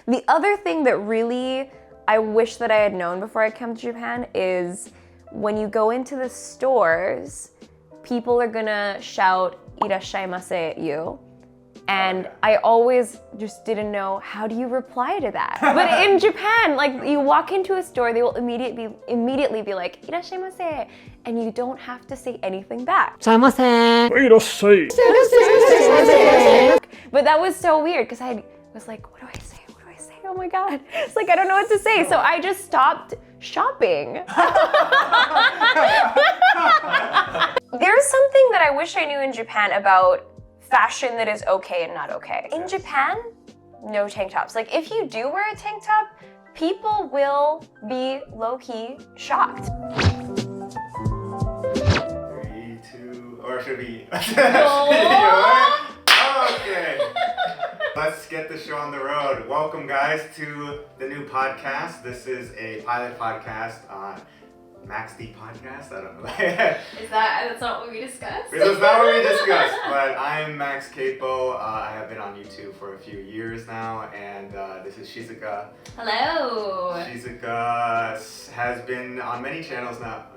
The other thing that really I wish that I had known before I came to Japan is when you go into the stores, people are gonna shout いらっしゃいませ at you. And I always just didn't know, how do you reply to that? But in Japan, like you walk into a store, they will immediately be like, いらっしゃいませ, and you don't have to say anything back. いらっしゃいませ。いらっしゃい。 But that was so weird because I was like, what do I say? What do I say? Oh my God. It's like, I don't know what to say. So I just stopped shopping. There's something that I wish I knew in Japan about fashion that is okay and not okay. In Japan, no tank tops. Like if you do wear a tank top, people will be low-key shocked. 3, 2, or should we? Oh. Okay. Let's get the show on the road. Welcome guys to the new podcast. This is a pilot podcast on Max D podcast. I don't know. That's not what we discussed? That's not what we discussed, but I'm Max Keigo. I have been on YouTube for a few years now, and this is Shizuka. Hello. Shizuka has been on many channels now.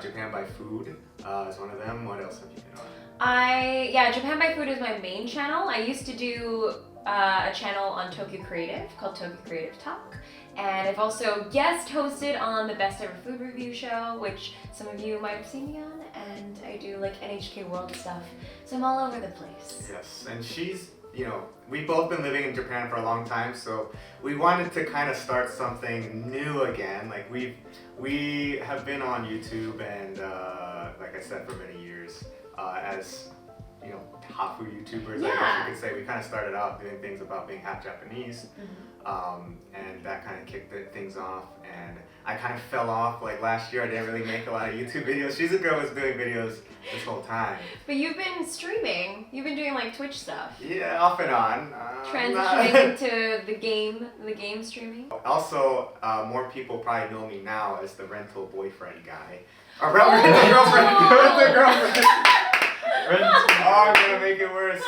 Japan by Food is one of them. What else have you been on? Japan by Food is my main channel. I used to do a channel on Tokyo Creative called Tokyo Creative Talk. And I've also guest hosted on the Best Ever Food Review Show, which some of you might have seen me on, and I do like NHK World stuff, so I'm all over the place. Yes, and she's, we've both been living in Japan for a long time, so we wanted to kind of start something new again. Like we have been on YouTube and like I said, for many years as hafu YouTubers, I guess you could say. We kind of started out doing things about being half Japanese, and that kind of kicked things off. And I kind of fell off. Like last year, I didn't really make a lot of YouTube videos. Shizuka was doing videos this whole time. But you've been streaming. You've been doing like Twitch stuff. Yeah, off and on. Transitioning into the game streaming. Also, more people probably know me now as the rental boyfriend guy. Or rental girlfriend. Oh, I'm gonna make it worse.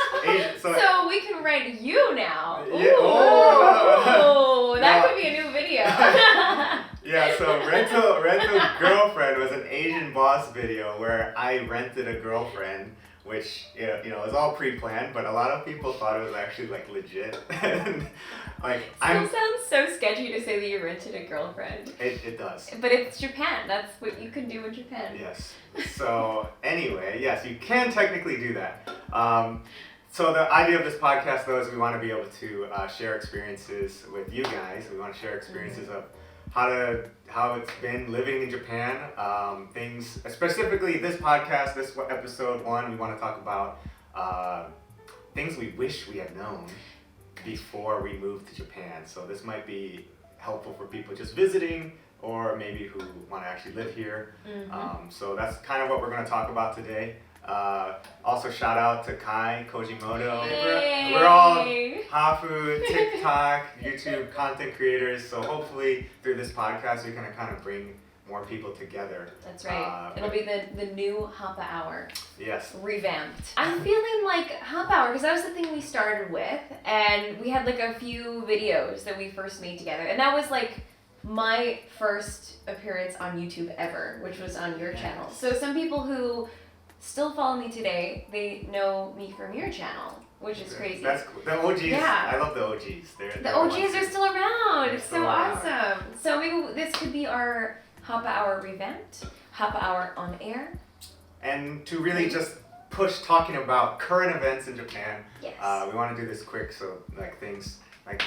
So we can rent you now. Yeah. Oh, that could be a new video. Yeah, so rental girlfriend was an Asian boss video where I rented a girlfriend, which is all pre-planned, but a lot of people thought it was actually like legit. Like Still sounds so sketchy to say that you rented a girlfriend. It does. But it's Japan. That's what you can do in Japan. Yes. So anyway, yes, you can technically do that. So the idea of this podcast, though, is we want to be able to share experiences with you guys. We want to share experiences of how it's been living in Japan. Things, specifically this podcast, this episode 1, we want to talk about things we wish we had known before we moved to Japan. So this might be helpful for people just visiting, or maybe who want to actually live here. So that's kind of what we're going to talk about today. Also shout out to Kai Kojimoto. We're all hafu, TikTok, YouTube content creators. So hopefully through this podcast we can kind of bring more people together. That's right. It'll be the new Hapa Hour. Yes. Revamped. I'm feeling like Hapa Hour, because that was the thing we started with, and we had like a few videos that we first made together, and that was like my first appearance on YouTube ever, which was on your channel. So some people who still follow me today, they know me from your channel, which is crazy. That's cool. The OGs, yeah. I love the OGs. The OGs are still around. It's so awesome. So maybe this could be our Hapa Hour revamped, Hapa Hour on air. And to really just push talking about current events in Japan, yes. We want to do this quick, so like things, like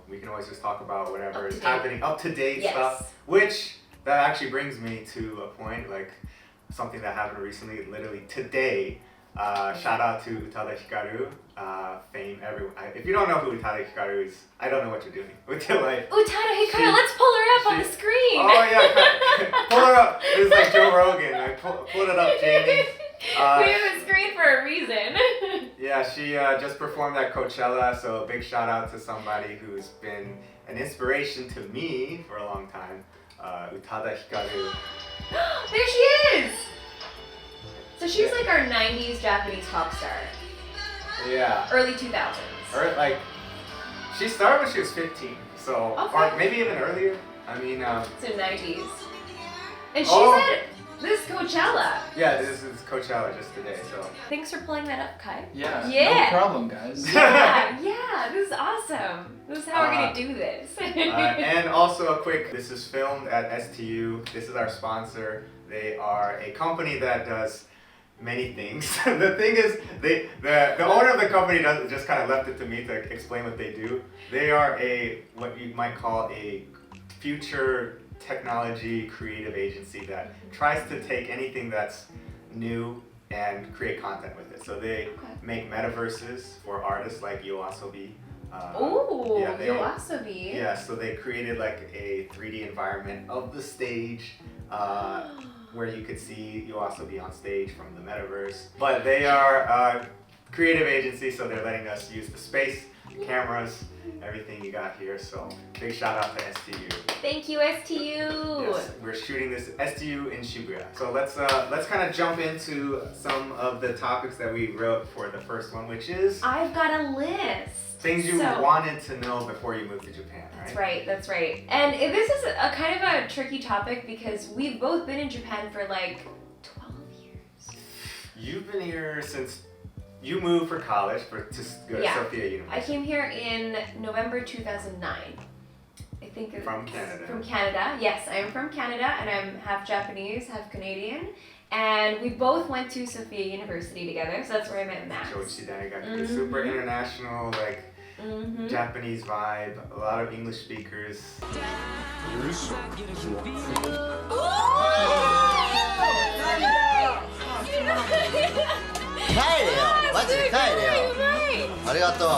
we can always just talk about whatever is happening, up-to-date stuff, which that actually brings me to a point, like something that happened recently, literally today. Shout out to Utada Hikaru, fame everyone. If you don't know who Utada Hikaru is, I don't know what you're doing with your life. Utada Hikaru, let's pull her up on the screen. Oh yeah, pull her up. It's like Joe Rogan. Pull it up, Jamie. We have a screen for a reason. Yeah, she just performed at Coachella, so a big shout out to somebody who's been an inspiration to me for a long time, Utada Hikaru. There she is! So she's like our 90s Japanese pop star. Yeah. Early 2000s. Or like, She started when she was 15, so or maybe even earlier. I mean, So 90s. And she's Oh. at this Coachella. yeah, this is Coachella just today, so. Thanks for pulling that up, Kai. Yeah. Yeah. No problem, guys. Yeah, this is awesome. This is how we're gonna do this. And also a quick, this is filmed at STU. This is our sponsor. They are a company that does many things. The thing is, the owner of the company just kind of left it to me to explain what they do. They are what you might call a future technology creative agency that tries to take anything that's new and create content with it. So they make metaverses for artists like YOASOBI. Ooh, yeah, YOASOBI. Yeah, so they created like a 3D environment of the stage where you could see YOASOBI on stage from the metaverse. But they are a creative agency, so they're letting us use the space, cameras, everything you got here. So big shout out to STU. Thank you, STU. Yes, we're shooting this STU in Shibuya. So let's kind of jump into some of the topics that we wrote for the first one, which is I've got a list. things you wanted to know before you moved to Japan, right? That's right. And this is a kind of a tricky topic because we've both been in Japan for like 12 years. You've been here since you moved for college to go to Sophia University. I came here in November 2009. I think From Canada. From Canada, yes. I am from Canada and I'm half Japanese, half Canadian. And we both went to Sophia University together, so that's where I met Max. The super international, like Japanese vibe, a lot of English speakers. 帰れよマジで帰れよありがとう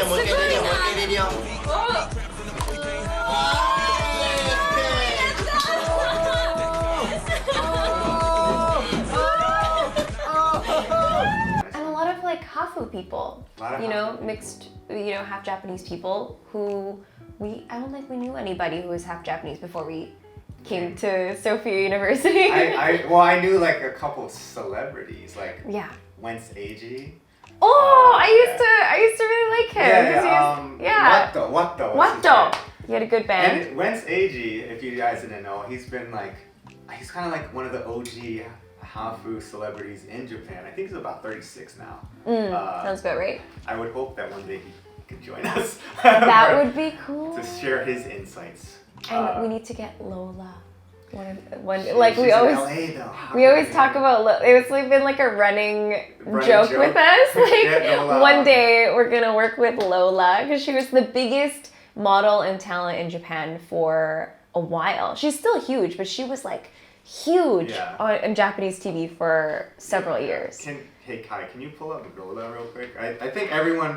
もう一回入れるよ And a lot of like hafu people, mixed, half Japanese people who I don't think we knew anybody who was half Japanese before we came to Sophia University. I knew like a couple of celebrities, like Wentz AG. Oh, I used to really like him. Watto. He had a good band. And Wentz AG, if you guys didn't know, he's kind of like one of the OG hafu celebrities in Japan. I think he's about 36 now. Sounds about right. I would hope that one day he could join us. That would be cool. To share his insights. And we need to get Lola. We LA, always talk about it's like been like a running joke with us. Like one day we're gonna work with Lola because she was the biggest model and talent in Japan for a while. She's still huge, but she was like huge on Japanese TV for several years. Hey Kai, can you pull up Lola real quick? I think everyone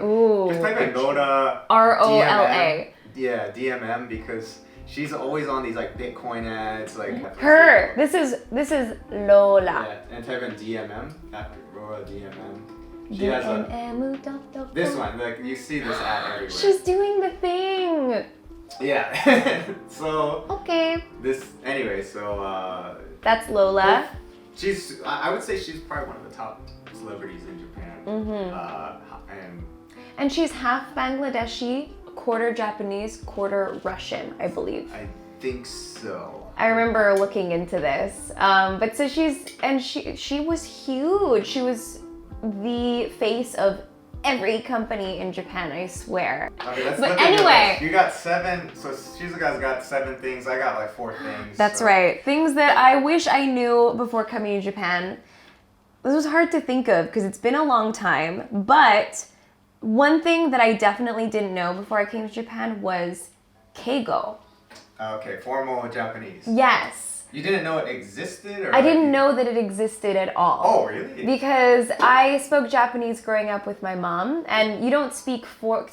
just type in Lola ROLA. Yeah, DMM because she's always on these like Bitcoin ads, like her. This is Lola. Yeah, and type in DMM after Lola DMM. She has this one. Like you see this ad everywhere. She's doing the thing. Yeah. So okay. That's Lola. I would say she's probably one of the top celebrities in Japan. And she's half Bangladeshi, quarter Japanese, quarter Russian, I believe. I think so. I remember looking into this. But so she was huge. She was the face of every company in Japan, I swear. Okay, let's but look anyway. You got 7, so Shizuka's got 7 things. I got like 4 things. That's right. Things that I wish I knew before coming to Japan. This was hard to think of because it's been a long time, but one thing that I definitely didn't know before I came to Japan was Keigo. Okay, formal Japanese. Yes. You didn't know it existed? Or I didn't know that it existed at all. Oh, really? Because I spoke Japanese growing up with my mom, and you don't speak formal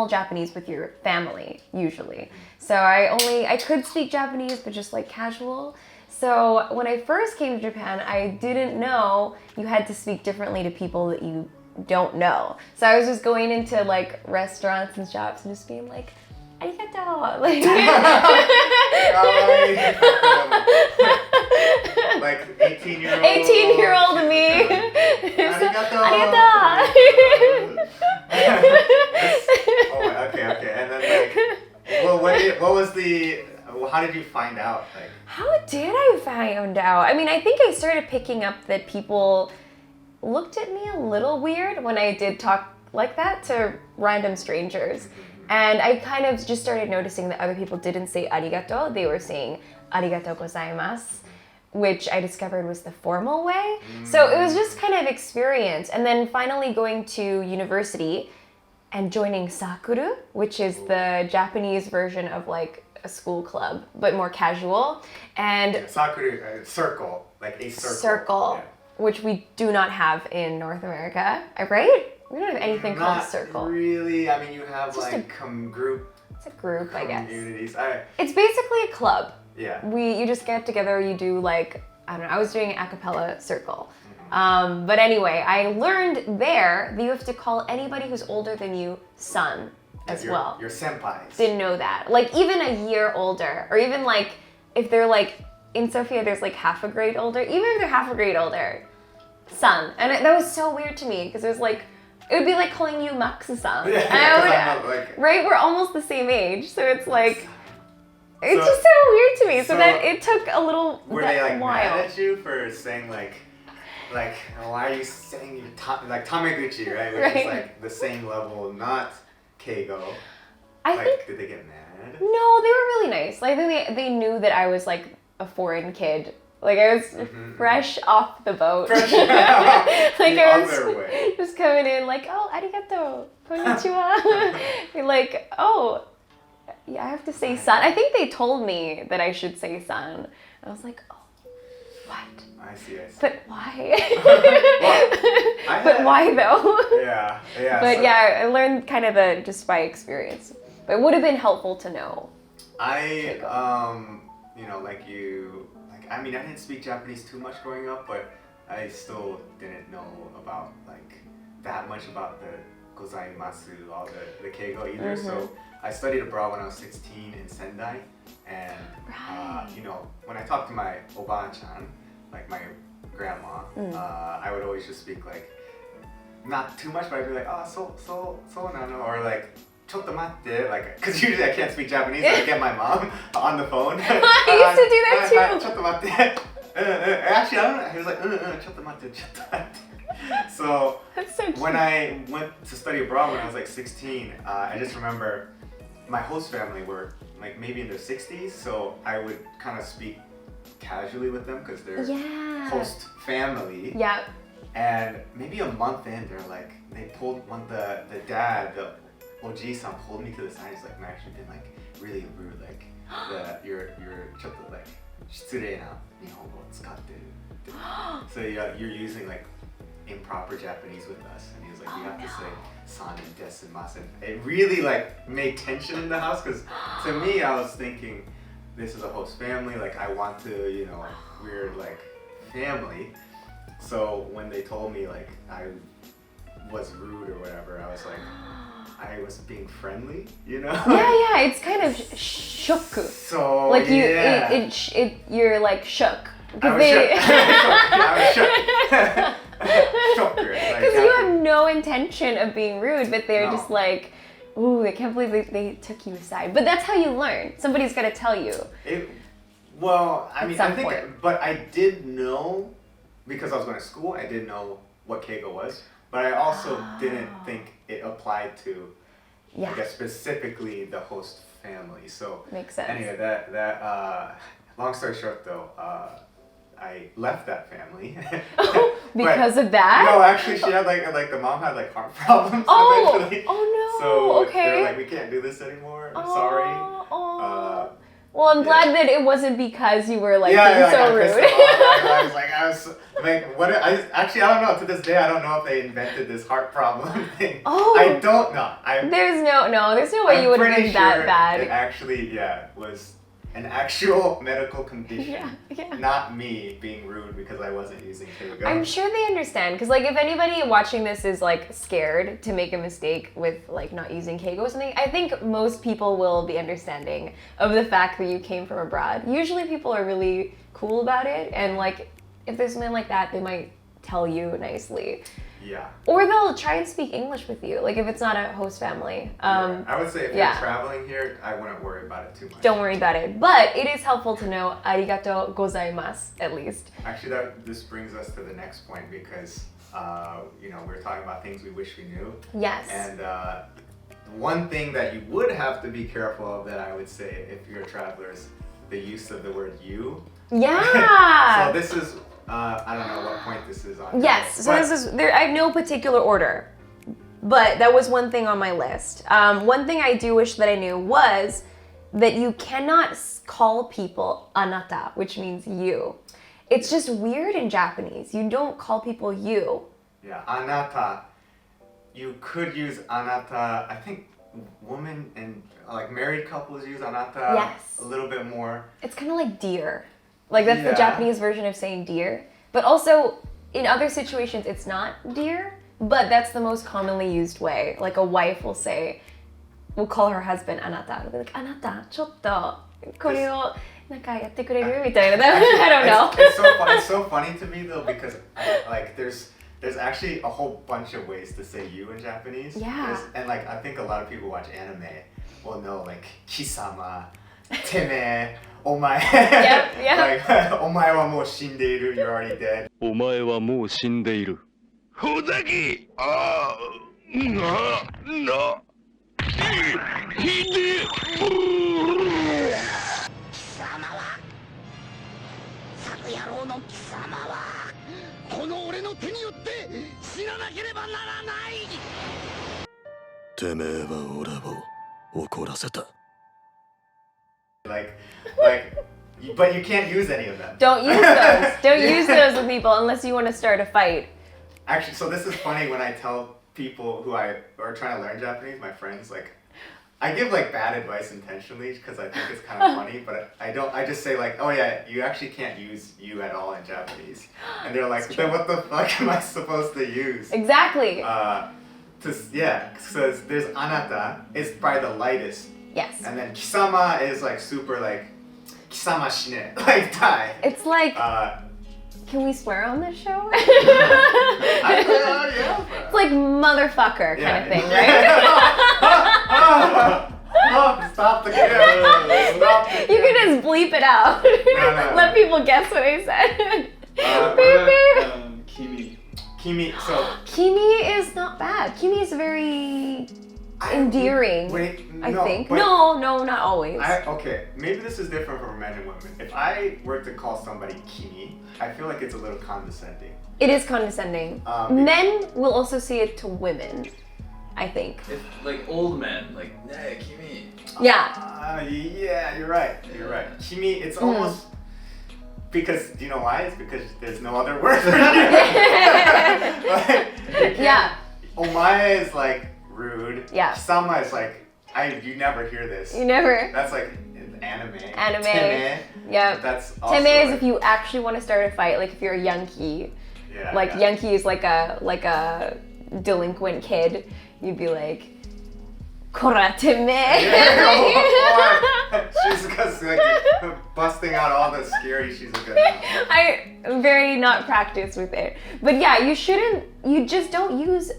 Japanese with your family, usually. So I could speak Japanese, but just like casual. So when I first came to Japan, I didn't know you had to speak differently to people that you don't know. So I was just going into like restaurants and shops and just being like, arigato. Like, Like 18-year-old. 18-year-old me. Arigato. Arigato. Oh, okay. And then like, well, how did you find out? Like, How did I find out? I mean, I think I started picking up that people looked at me a little weird when I did talk like that to random strangers. And I kind of just started noticing that other people didn't say arigato, they were saying arigatou gozaimasu, which I discovered was the formal way. So it was just kind of experience. And then finally going to university and joining sakuru, which is the Japanese version of like a school club, but more casual. And sakura, circle, like a circle. Circle, which we do not have in North America, right? We don't have anything called a circle. Not really. I mean, you have Just like group. It's a group, I guess. Communities. It's basically a club. Yeah. You just get together, you do like, I don't know, I was doing an a cappella circle. But anyway, I learned there that you have to call anybody who's older than you son as well. Your senpais. Didn't know that. Like even a year older, or even like if they're like, in Sofia there's like half a grade older, even if they're half a grade older, son. And that was so weird to me because it was like, it would be like calling you Max-san. Yeah, and like, right? We're almost the same age, so it's like, it's just so weird to me. So then it took a little Were they like while. mad at you for saying like, why are you saying like Tameguchi, right? Which Right. is like the same level, not Keigo. I Like, think, did they get mad? no, they were really nice. Like, I think they knew that I was like a foreign kid. Like I was fresh off the boat. Fresh like I on was their way. just coming in like, oh, arigato, konnichiwa. You're like, oh, yeah, I have to say san. I think they told me that I should say san. I was like, oh, what? I see. But why? I But had- why though? Yeah. But so yeah, I learned kind of just by experience. But it would have been helpful to know. I I mean, I didn't speak Japanese too much growing up, but I still didn't know about like that much about the gozaimasu, all the keigo either. So I studied abroad when I was 16 in Sendai, and when I talked to my oba-chan, like my grandma, I would always just speak like not too much, but I'd be like, so nano, or like, ちょっと待って, like, because usually I can't speak Japanese, so I get my mom on the phone. I used to do that too. ちょっと待って. Actually, I don't know. He was like, ちょっと待って. So That's so cute. when I went to study abroad when I was like 16, I just remember my host family were like maybe in their 60s, so I would kind of speak casually with them because they're host family. Yeah. And maybe a month in, they pulled the dad, the Oji-san pulled me to the side. He's like, Max, you've been like really rude. Like, you're ちょっと like 失礼な日本語を使ってる. So you're using like improper Japanese with us. And he was like, you have to say san and des and mas. And it really like made tension in the house because to me, I was thinking, this is a host family. Like, I want to, we're like family. So when they told me like I was rude or whatever, I was like, I was being friendly, Yeah, it's kind of shook. So Like yeah. you're like shook. I was shook. Shocker. Because you have no intention of being rude, but they're No. just like, ooh, I can't believe they took you aside. But that's how you learn. Somebody's got to tell you. Well, I mean, some I think, point. but I did know, because I was going to school, I did know what Keigo was, but I also didn't think it applied to, Yeah. I guess, specifically the host family. So Makes sense. anyway, that long story short though, I left that family. Because of that? No, actually, she had like the mom had like heart problems eventually. Oh no. So okay. they're like, we can't do this anymore. I'm sorry. Well, I'm glad that it wasn't because you were like being I so pissed rude. them off. I was like, what? I don't know. To this day, I don't know if they invented this heart problem thing. Oh. I don't know. There's no way you would have been that It bad. actually, was an actual medical condition. Yeah, yeah. Not me being rude because I wasn't using Keigo. I'm sure they understand, because like if anybody watching this is like scared to make a mistake with like not using Keigo or something, I think most people will be understanding of the fact that you came from abroad. Usually people are really cool about it, and like if there's something like that, they might tell you nicely. Yeah. Or they'll try and speak English with you, like if it's not a host family. Yeah. I would say if yeah. you're traveling here, I wouldn't worry about it too much. Don't worry about it. But it is helpful to know arigato gozaimasu, at least. Actually, this brings us to the next point because, you know, we're talking about things we wish we knew. Yes. And one thing that you would have to be careful of that I would say if you're travelers, the use of the word you. Yeah. So this is, I don't know what point this is on. Yes, so this is, I have no particular order, but that was one thing on my list. One thing I do wish that I knew was that you cannot call people anata, which means you. It's just weird in Japanese. You don't call people you. Yeah, anata. You could use anata, I think women and like married couples use anata Yes. a little bit more. It's kind of like dear. Like that's Yeah. the Japanese version of saying dear. But also, in other situations, it's not dear, but that's the most commonly used way. Like a wife will call her husband anata. It'll be like, anata, ちょっとこれをなんかやってくれるみたいな. I don't know. It's so funny to me though because like there's actually a whole bunch of ways to say you in Japanese. Yeah. And like I think a lot of people watch anime will know like kisama, teme, omae. Yep. Like omae wa mou shindeiru, you're already dead. お前はもう死んでいる。ほざきああなひで貴様は作野郎の貴様はこの俺の手によって死ななければならないてめえは俺を怒らせた。 Like, but you can't use any of them. Don't use those. Don't use those with people unless you want to start a fight. Actually, so this is funny when I tell people who are trying to learn Japanese, my friends, like, I give like bad advice intentionally because I think it's kind of funny, but I don't. I just say like, oh yeah, you actually can't use you at all in Japanese, and they're like, then what the fuck am I supposed to use? Exactly. Because there's anata is probably the lightest, Yes. and then kisama is like super like kisama shine like die. It's like, Uh, can we swear on this show? yeah. It's like motherfucker kind of thing, right? Stop the camera. Stop the You can just bleep it out. no. Let people guess what I said. Kimi. Kimi, so Kimi is not bad. Kimi is very endearing. Wait, I no, think. but No, not always. Okay, maybe this is different for men and women. If I were to call somebody Kimi, I feel like it's a little condescending. It is condescending. Men will also say it to women, I think. If like old men, like hey, Kimi. Yeah. Yeah, you're right. Kimi, it's almost because do you know why? It's because there's no other word for you. Like, Yeah. Omae is like rude. Yeah. Kisama is like you never hear this. You never. That's like anime. Anime. Teme. Yep. That's also Teme is like, if you actually want to start a fight, like if you're a Yankee. yeah, Like yeah. Yankee is like a delinquent kid. You'd be like, Kora teme. Shizuka's like busting out all the scary Shizuka. I'm very not practiced with it. But yeah, you just don't use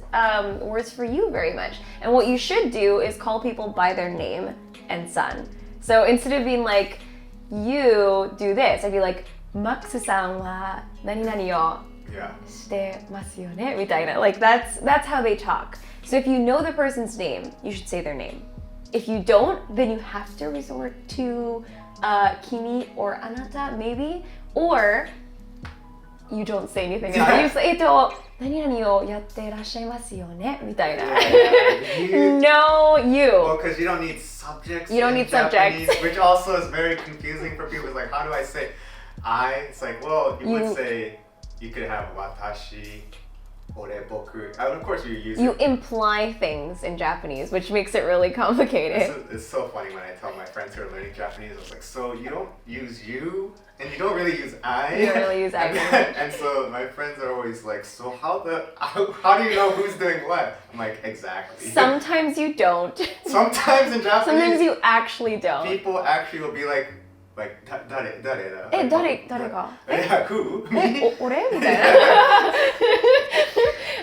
words for you very much. And what you should do is call people by their name and son. So instead of being like, you do this, I'd be like, Max-san wa nani nani yo Yeah. shite masu yo ne? みたいな. Like that's how they talk. So if you know the person's name, you should say their name. If you don't, then you have to resort to kimi or anata maybe, or you don't say anything at all. You say, 何々をやってらっしゃいますよね? みたいな. No, you. Well, because you don't need subjects. You don't in need subjects. Japanese, which also is very confusing for people. It's like, how do I say I? It's like, well, you would say, you could have watashi, ore, boku. Of course, you use You it. imply things in Japanese, which makes it really complicated. It's so funny when I tell my friends who are learning Japanese, I was like, so you don't use you, and you don't really use I. You don't really use I. And so my friends are always like, so how do you know who's doing what? I'm like, exactly. Sometimes you don't. Sometimes in Japanese, Sometimes you actually don't. people actually will be like, dare da? 誰が? Yeah, who? 俺みたいな。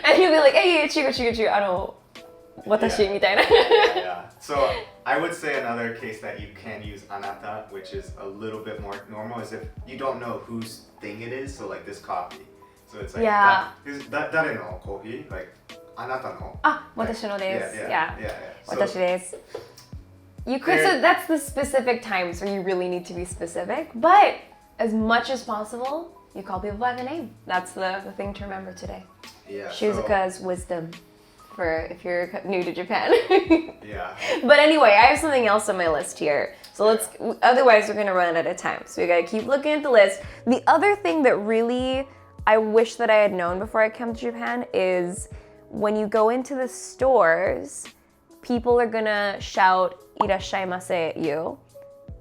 And you'll be like, 違う、私みたいな。Yeah. So I would say another case that you can use anata, which is a little bit more normal, is if you don't know whose thing it is. So like this coffee. So it's like, Yeah. 誰のコーヒー? Like, あなたの? あ、私のです。 Yeah. Yeah. So, 私です。You could, so that's the specific times where you really need to be specific, but as much as possible, you call people by the name. That's the thing to remember today. yeah. Shizuka's wisdom for if you're new to Japan. Yeah. But anyway, I have something else on my list here. So otherwise we're gonna run out of time. So we gotta keep looking at the list. The other thing that really I wish that I had known before I came to Japan is when you go into the stores, people are gonna shout いらっしゃいませ at you.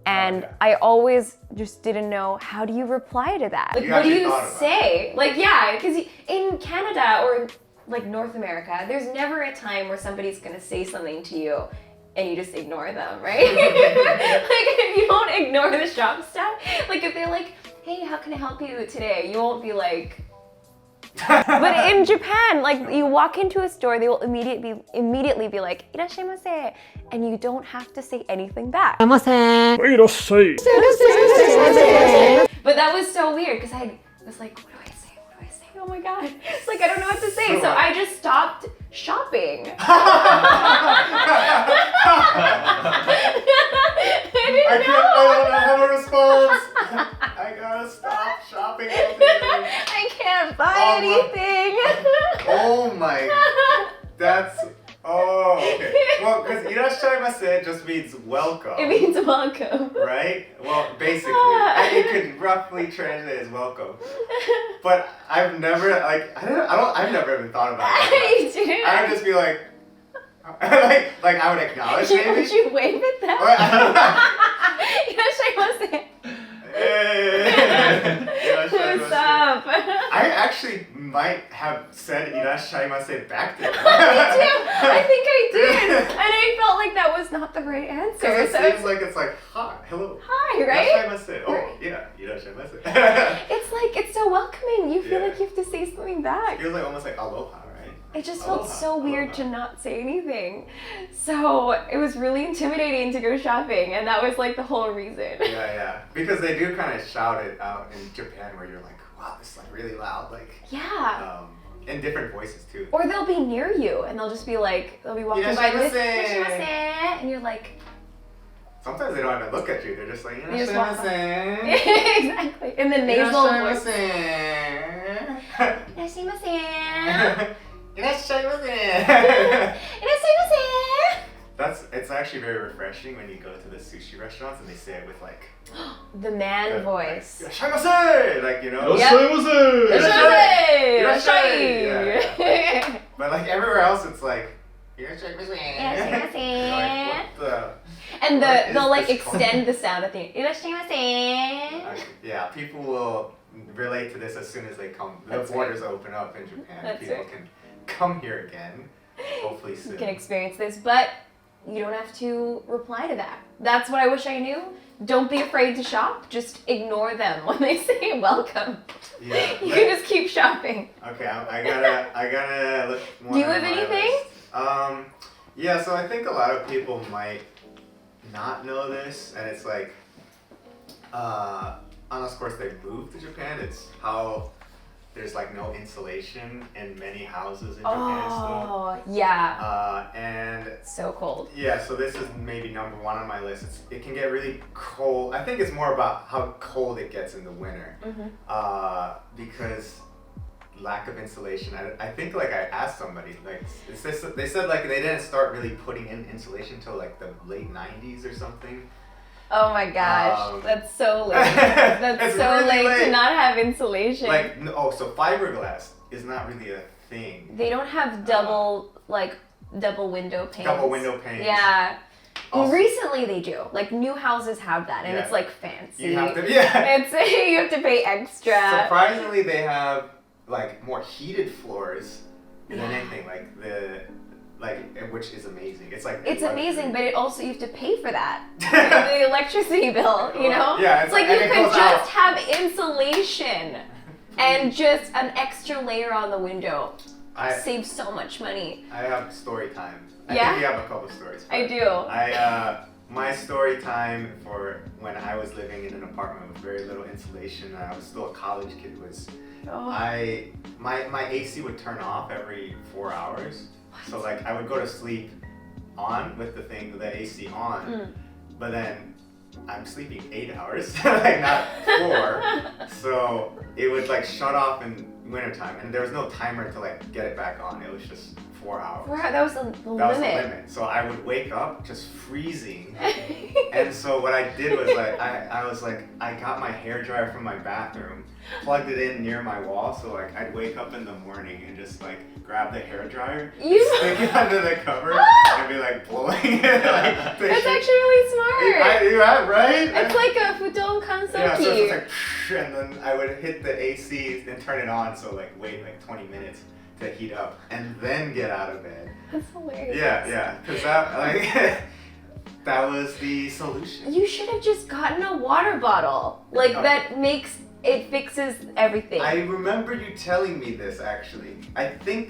And I always just didn't know, how do you reply to that? Like, You what do actually you thought about say? Like, yeah, because in Canada or like North America, there's never a time where somebody's gonna say something to you and you just ignore them, right? Like, if you don't ignore the shop staff, like if they're like, hey, how can I help you today? You won't be like, But in Japan, like you walk into a store, they will immediately be like, いらっしゃいませ, and you don't have to say anything back. but that was so weird because I was like, what do I say? What do I say? Oh my god. It's like, I don't know what to say. So I just stopped shopping. I don't know how to respond. I gotta stop shopping. I can't buy anything. Oh my. That's. Oh, okay. Well, because いらっしゃいませ just means welcome. It means welcome. Right? Well, basically. It could roughly translate as welcome. But I've never, like, I've never even thought about it. You didn't? I would just be like, like I would acknowledge maybe. Would you wave at them? いらっしゃいませ. What's up? I actually might have said いらっしゃいませ back to them. Me too. I think I did. And I felt like that was not the right answer. Because it So seems like it's like, hi, hello. hi, right? いらっしゃいませ. Oh, yeah, いらっしゃいませ. It's like, it's so welcoming. You feel Yeah. like you have to say something back. It feels like almost like aloha, right? It just felt Aloha, so weird aloha. to not say anything. So it was really intimidating to go shopping, and that was like the whole reason. Yeah. Because they do kind of shout it out in Japan where you're like, wow, this is like really loud. Like, Yeah. in different voices too. Or they'll be near you, and they'll just be like, they'll be walking by this, Irashaimase. and you're like, Sometimes they don't even look at you. They're just like, They just walk by. "Irashaimase." exactly, in the nasal voice. Irashaimase. It's actually very refreshing when you go to the sushi restaurants and they say it with like The man voice. "Irashaimase!" Like, you know. Yeah. Yeah. But like everywhere else, it's like "Irashaimase." Irashaimase. You're like, what the? And What is they'll like this called? extend the sound at the end. Irashaimase. Yeah, people will relate to this as soon as they come. The That's borders open up in Japan. That's People right. can come here again. Hopefully soon. You can experience this, but you don't have to reply to that. That's what I wish I knew. Don't be afraid to shop. Just ignore them when they say welcome. Yeah. You can just keep shopping. Okay, I gotta look more. Do you on have my anything? list. Yeah. So I think a lot of people might not know this, and it's like, unless of course they moved to Japan. It's how there's like no insulation in many houses in Japan still. Oh, yeah. And So cold. yeah, so this is maybe number one on my list. It can get really cold. I think it's more about how cold it gets in the winter. Because lack of insulation. I think like I asked somebody, like they said like they didn't start really putting in insulation until like the late 90s or something. Oh my gosh. That's so late. That's It's so really late to late. not have insulation. Like, so fiberglass is not really a thing. They don't have double window panes. Double window panes. Yeah. Also- Recently they do. Like new houses have that, and Yeah. it's like fancy. You have to, yeah. You have to pay extra. Surprisingly, they have like more heated floors than anything. Which is amazing. It's like It's luxury. amazing, but it also you have to pay for that. The electricity bill, you know? Yeah, it's like and you it could goes just out. have insulation and just an extra layer on the window. Save so much money. I have story time. I Yeah? think you have a couple stories. I do. My story time for when I was living in an apartment with very little insulation and I was still a college kid was my AC would turn off every 4 hours. So like I would go to sleep on with the AC on, but then I'm sleeping 8 hours, like not 4. So it would like shut off in wintertime and there was no timer to like get it back on. It was just 4 hours. That was the That limit. was the limit. So I would wake up just freezing. And so what I did was like, I got my hairdryer from my bathroom, plugged it in near my wall. So like I'd wake up in the morning and just like grab the hairdryer, stick it under the cover, and be like blowing it. Like, That's actually really smart. Right? It's like a futon kansoki. Yeah, so it's just like, and then I would hit the AC and turn it on. So like wait like 20 minutes to heat up and then get out of bed. That's hilarious. Yeah, because that that was the solution. You should have just gotten a water bottle. Like it fixes everything. I remember you telling me this actually. I think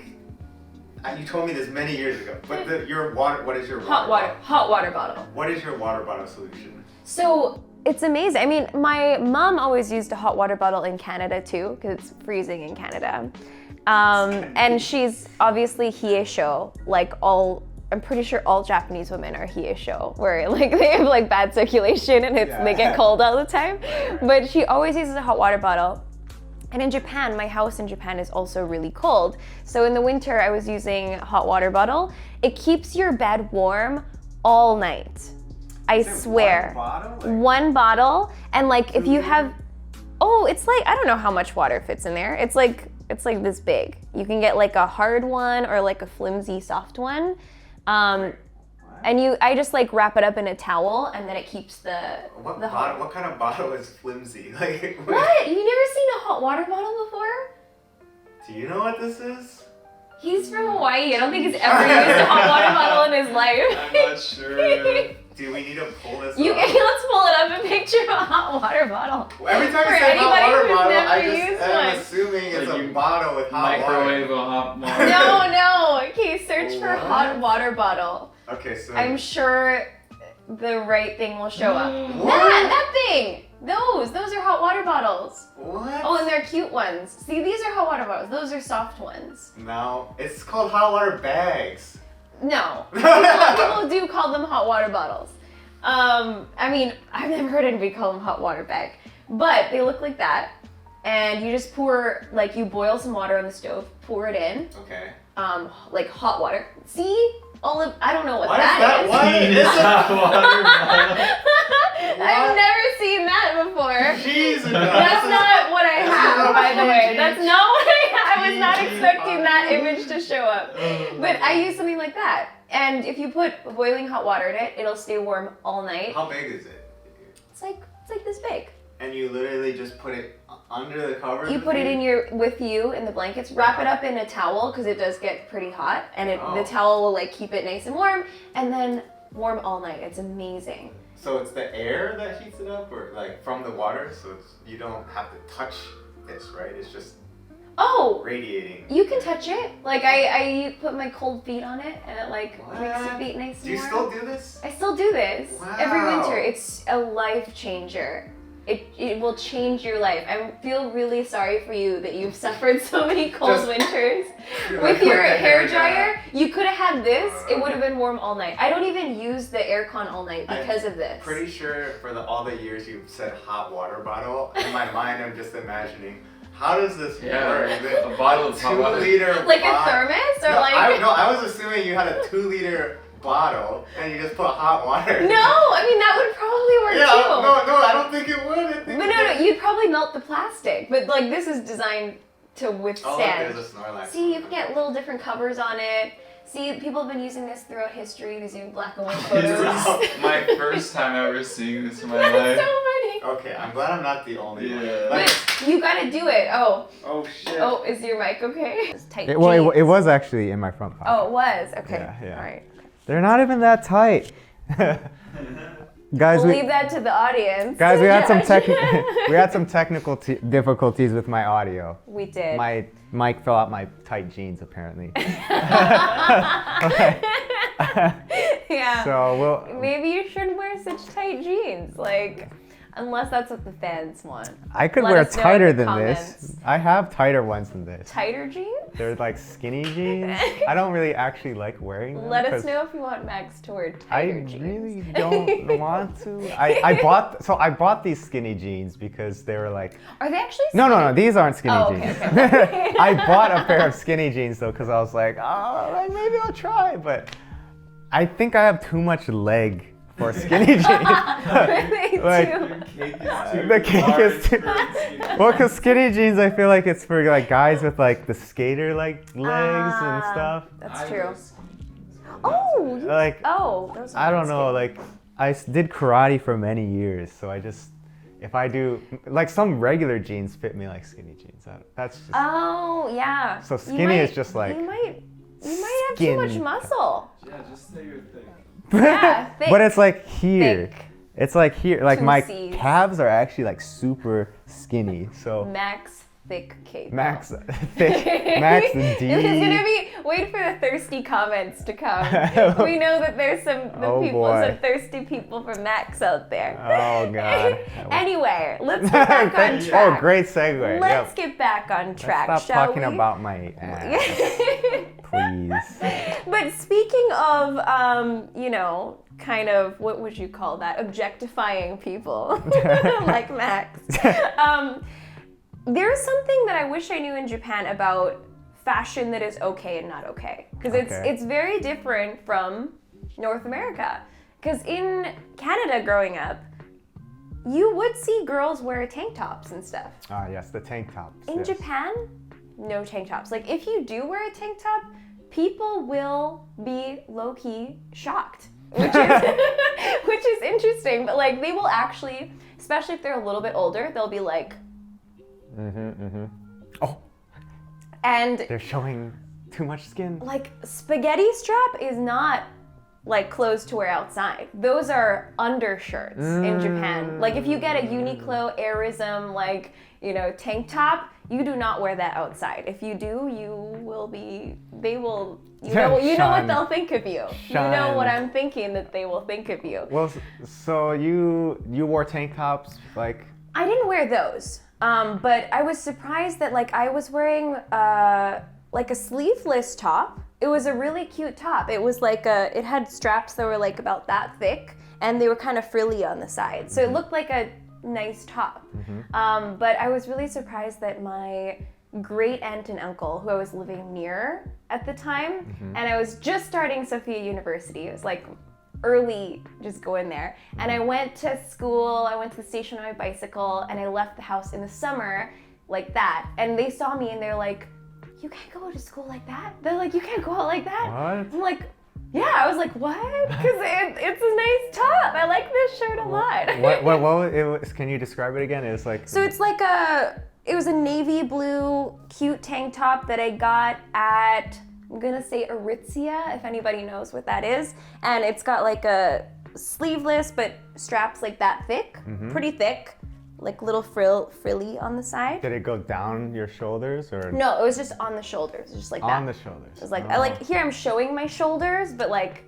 you told me this many years ago. But your water, what is your hot water bottle. What is your water bottle solution? So it's amazing. I mean, my mom always used a hot water bottle in Canada too, because it's freezing in Canada. And she's obviously hiesho, I'm pretty sure all Japanese women are hiesho, where like they have like bad circulation and they get cold all the time. But she always uses a hot water bottle. And in Japan, my house in Japan is also really cold. So in the winter, I was using a hot water bottle. It keeps your bed warm all night. I swear. One bottle. And like if you have, it's like, I don't know how much water fits in there. It's like this big. You can get like a hard one or like a flimsy soft one. And I just like wrap it up in a towel and then it keeps the What kind of bottle is flimsy? Like what? You never seen a hot water bottle before? Do you know what this is? He's from Hawaii. I don't think he's ever used a hot water bottle in his life. I'm not sure. Do we need to pull this Okay, up? let's pull it up and picture a hot water bottle. Every time For you say hot anybody water who's bottle, never used I'm one. assuming it's Like a you bottle with hot Microwave water. a hot water. No. Okay, search for What? hot water bottle. Okay, so I'm sure the right thing will show up. What? That thing! Those are hot water bottles. what? Oh, and they're cute ones. See, these are hot water bottles. Those are soft ones. No, it's called hot water bags. No. People do call them hot water bottles. I mean, I've never heard anybody call them hot water bag. But they look like that. And you just pour, like you boil some water on the stove, pour it in. Okay. Like hot water. See? I don't know what What that is that? is. What is Hot water bottle. I've never seen that before. Jesus. That's not what I have, by the way. PG. That's not what I was not PG. expecting that image to show up. But I use something like that. And if you put boiling hot water in it, it'll stay warm all night. How big is it? It's like this big. And you literally just put it under the covers? You put it in with you in the blankets, wrap it up in a towel because it does get pretty hot, and the towel will like keep it nice and warm, and then warm all night. It's amazing. So it's the air that heats it up, or like from the water, so you don't have to touch this, right? It's just radiating. You can touch it. Like I put my cold feet on it, and it like makes your feet nice and warm. Do you still do this? I still do this every Wow. winter. It's a life changer. It will change your life. I feel really sorry for you that you've suffered so many cold winters. With your hair dryer, you could have had this. It would have been warm all night. I don't even use the aircon all night because of this. Pretty sure for all the years you've said hot water bottle, in my mind I'm just imagining, how does this work? A bottle of hot water. 2 liter Like a bottle. thermos or I was assuming you had a 2 liter bottle and you just put hot water. No, I mean that would probably work too. No, I don't think it would. But no, you'd probably melt the plastic. But like this is designed to Oh, look, withstand. there's a Snorlax. See, you can get little different covers on it. See, people have been using this throughout history, using black and white photos. This is my first time ever seeing this in my That's life. so funny. Okay, I'm glad I'm not the only one. Yeah. Like, But you gotta do it. Oh, Oh shit. oh, is your mic okay? It's tight It jeans. was actually in my front pocket. Oh, it was. Okay. Yeah, yeah. All right. They're not even that tight. Guys, We'll leave that to the audience. guys, we had some Judge. we had some technical difficulties with my audio. We did. My mic fell out my tight jeans apparently. Yeah. So we'll. Maybe you shouldn't wear such tight jeans, like, unless that's what the fans want. I could Let wear us know in tighter the than comments. this. I have tighter ones than this. Tighter jeans? They're like skinny jeans. I don't really actually like wearing them. Let us 'cause know if you want Max to wear I tighter jeans. really don't want to. I bought these skinny jeans because they were like. Are they actually? No, these aren't skinny Oh, jeans. okay, okay. I bought a pair of skinny jeans though because I was like, oh, like, maybe I'll try, but I think I have too much leg for skinny jeans. They Like, do. the cake is too. Well, because skinny jeans, I feel like it's for like guys with like the skater like legs and stuff. That's true. Oh, you, Like, oh, those are I don't good know, skin. like did karate for many years, so I just if I do like some regular jeans fit me like skinny jeans. That's just Oh, yeah. So You skinny is might- just like You might have too much skin. muscle. Yeah, just say your thing. Yeah, thick. but it's like here. Thick. It's like here. Like Two my Cs. calves are actually like super skinny. So Max thick cake. Max thick, Max D. It's gonna be. Wait for the thirsty comments to come. We know that there's some boy. thirsty people from Max out there. Oh God. Anyway, let's get back on track. Oh, great segue. Let's Yep. get back on track, Let's stop shall talking we? about my ass, please. But speaking of, you know, kind of, what would you call that? Objectifying people, like Max. There's something that I wish I knew in Japan about fashion that is okay and not okay. Because Okay. it's very different from North America. Because in Canada growing up, you would see girls wear tank tops and stuff. Ah, yes, the tank tops. In yes. Japan, no tank tops. Like, if you do wear a tank top, people will be low-key shocked, which is, which is interesting. But, like, they will actually, especially if they're a little bit older, they'll be like... Oh, And, they're showing too much skin. like, spaghetti strap is not, like, clothes to wear outside. Those are undershirts in Japan. Like, if you get a Uniqlo, Airism, like, you know, tank top, you do not wear that outside. If you do, you will be, they will, you know what Shunned. they'll think of you. You know what Shunned. I'm thinking that they will think of you. Well, so you wore tank tops like. I didn't wear those, but I was surprised that, like, I was wearing like a sleeveless top. It was a really cute top. It was like it had straps that were like about that thick, and they were kind of frilly on the side. So it looked like a nice top. But I was really surprised that my great aunt and uncle, who I was living near at the time, and I was just starting Sophia University. It was like early, just going there. And I went to school, I went to the station on my bicycle, and I left the house in the summer like that. And they saw me and they're like, you can't go to school like that? They're like, you can't go out like that? What? I'm like, yeah. I was like, what? Because it's a nice top. I like this shirt a lot. What it was, can you describe it again? It was like. So it's like it was a navy blue cute tank top that I got at, I'm gonna say Aritzia, if anybody knows what that is. And it's got like a sleeveless, but straps like that thick, pretty thick, like little frilly on the side. Did it go down your shoulders or? No, it was just on the shoulders, just like that. On the shoulders. It was like, Oh. I like, here I'm showing my shoulders, but like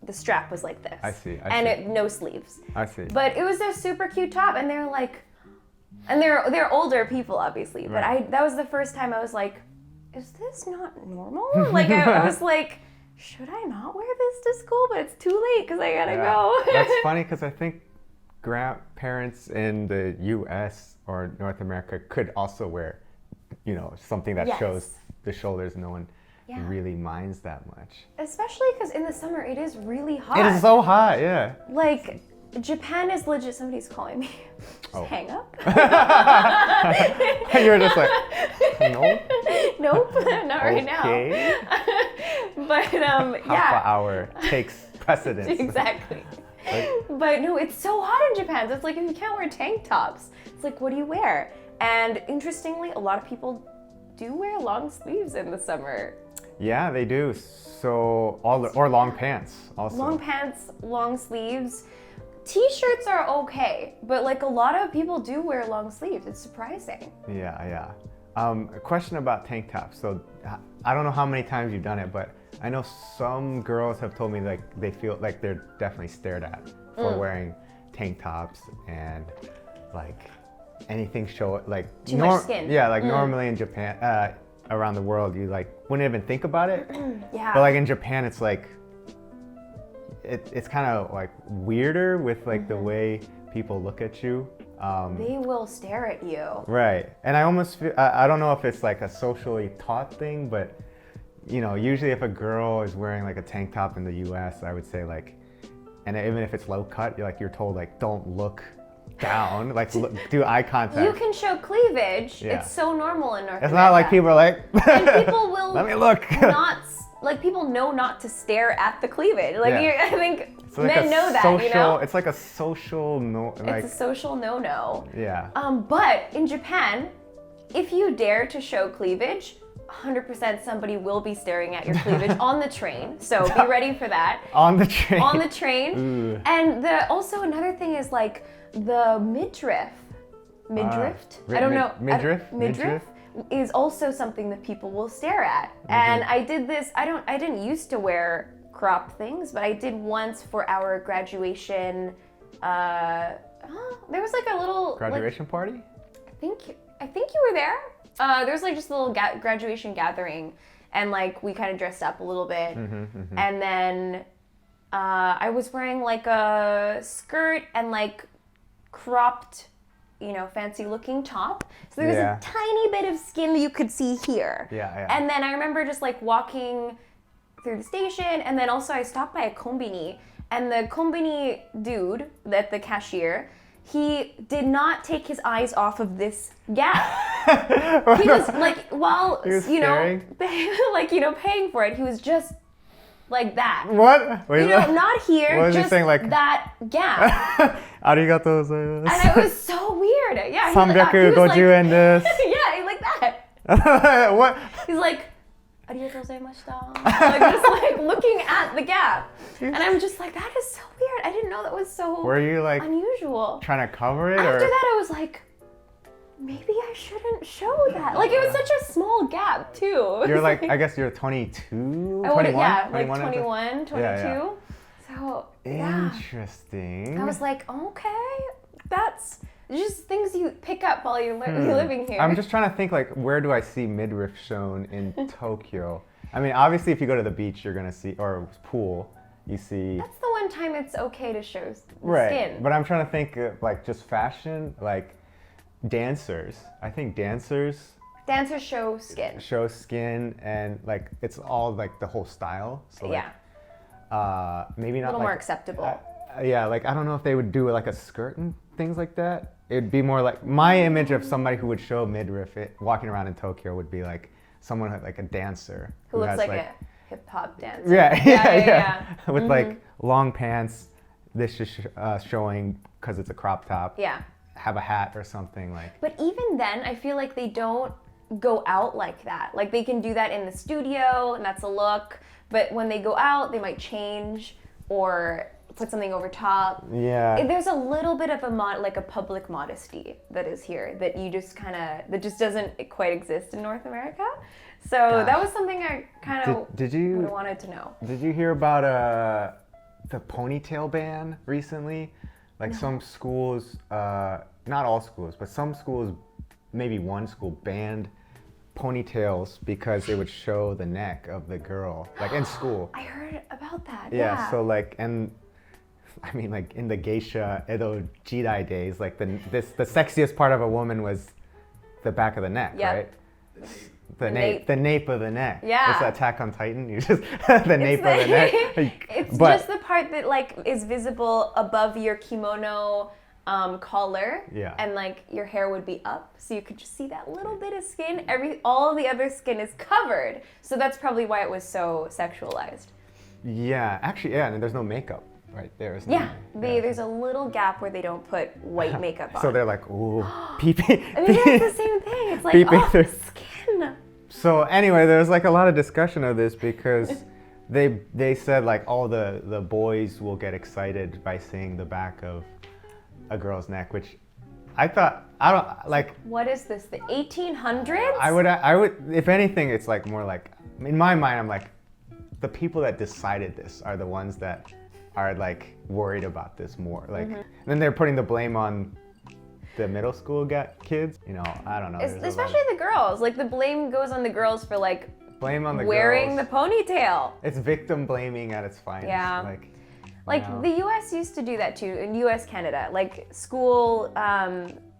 the strap was like this. I see, I and see. it no sleeves. I see. But it was a super cute top, and they're like, and they're older people, obviously. But Right. that was the first time I was like, is this not normal? Like I was like, should I not wear this to school? But it's too late because I gotta go. That's funny because I think grandparents in the U.S. or North America could also wear, you know, something that Yes. shows the shoulders. No one Yeah. really minds that much. Especially because in the summer it is really hot. It is so hot, yeah. Like, Japan is legit. Somebody's calling me. Just Oh. hang up. You were just like, Nope. Nope, not right now. Okay. But Half an yeah, hour takes precedence. exactly. Like, But no, it's so hot in Japan. So it's like if you can't wear tank tops, it's like what do you wear? And interestingly, a lot of people do wear long sleeves in the summer. yeah, they do. So or long pants also. Long pants, long sleeves. T-shirts are okay, but like a lot of people do wear long sleeves. It's surprising. Yeah. A question about tank tops. So I don't know how many times you've done it, but I know some girls have told me like they feel like they're definitely stared at for wearing tank tops and like anything like Too much skin. Yeah, like normally in Japan, around the world, you like wouldn't even think about it. Yeah. But like in Japan, it's like it's kind of like weirder with like the way people look at you. They will stare at you. Right, and I almost feel, I don't know if it's like a socially taught thing, but you know, usually if a girl is wearing like a tank top in the US, I would say like, and even if it's low cut, you're told like don't look down, like do eye contact. You can show cleavage. Yeah. It's so normal in North It's America. not like people are like, And people will let me look. like people know not to stare at the cleavage. Like Yeah. I think It's like men a know that, social, you know? It's like a social no, like, It's a social no-no. yeah. But in Japan, if you dare to show cleavage, 100% somebody will be staring at your cleavage on the train. So be ready for that. On the train. On the train. Ooh. And also another thing is like the midriff. I don't know. Midriff? Midriff is also something that people will stare at. And I did this, I didn't used to wear cropped things, but I did once for our graduation. There was like a little Graduation party? I think you were there. There was like just a little graduation gathering, and like we kind of dressed up a little bit, and then I was wearing like a skirt and like cropped, fancy looking top. So there was Yeah. a tiny bit of skin that you could see here. Yeah. And then I remember just like walking through the station, and then also I stopped by a konbini, and the konbini dude, the cashier, he did not take his eyes off of this gap. He was like, while He was staring? paying for it, he was just like that. What? Wait, Not here, what was he just saying, like- that gap. Arigatou And gozaimasu. it was so weird. Yeah, he was 350 like, yen desu. yeah, like that. What? He's like, arigatou gozaimashita. Like just like looking at the gap. And I'm just like, that is so weird. I didn't know that was so Were you like unusual. trying to cover it? After or? that, I was like, maybe I shouldn't show that. Like, it was such a small gap, too. You're like, I guess you're 22? I would, 21? yeah, like 21, 21, 22. Yeah. So, yeah. Interesting. I was like, okay, that's just things you pick up while you're living here. I'm just trying to think, like, where do I see midriff shown in Tokyo? I mean, obviously, if you go to the beach, you're going to see, or pool, you see. That's the one time it's okay to show Right. skin. But I'm trying to think of, like, just fashion, like, dancers. I think dancers Dancers show skin. show skin, and, like, it's all, like, the whole style. So, like, maybe not A little like, more acceptable. yeah, like, I don't know if they would do like a skirt and things like that. It'd be more like, my image of somebody who would show midriff walking around in Tokyo would be like someone like a dancer. Who looks has, like a hip-hop dancer. Yeah. With like long pants, this is showing because it's a crop top. Yeah. Have a hat or something like. But even then, I feel like they don't go out like that. Like they can do that in the studio, and that's a look. But when they go out, they might change or put something over top. Yeah. There's a little bit of a public modesty that is here that you just that just doesn't quite exist in North America. So that was something I kind of Did you would have wanted to know. Did you hear about the ponytail ban recently? Like some schools, not all schools, but some schools, maybe one school banned ponytails because it would show the neck of the girl, like in school. I heard about that. Yeah, so like, and I mean, like in the geisha Edo Jidai days, like the sexiest part of a woman was the back of the neck, Yep. right? The nape. nape of the neck. Yeah. It's Attack on Titan. You just the nape of the neck. It's But- just the part that like is visible above your kimono collar, Yeah. and like your hair would be up, so you could just see that little bit of skin. All the other skin is covered, so that's probably why it was so sexualized. Yeah, actually, yeah, and there's no makeup right there. Isn't Yeah, there? there's a little gap where they don't put white makeup on. So they're like, ooh, pee-pee. I mean, that's the same thing. It's like, Peeping oh, through. skin. So anyway, there's like a lot of discussion of this because they said like all the boys will get excited by seeing the back of a girl's neck, which I don't like. What is this? The 1800s? I would, if anything, it's like more like, in my mind, I'm like, the people that decided this are the ones that are like worried about this more. Like, then they're putting the blame on the middle school kids. You know, I don't know. Especially the girls. Like the blame goes on the girls for like blame on the wearing girls. the ponytail. It's victim blaming at its finest. Yeah. Like you know. The U.S. used to do that too. In U.S., Canada, like school,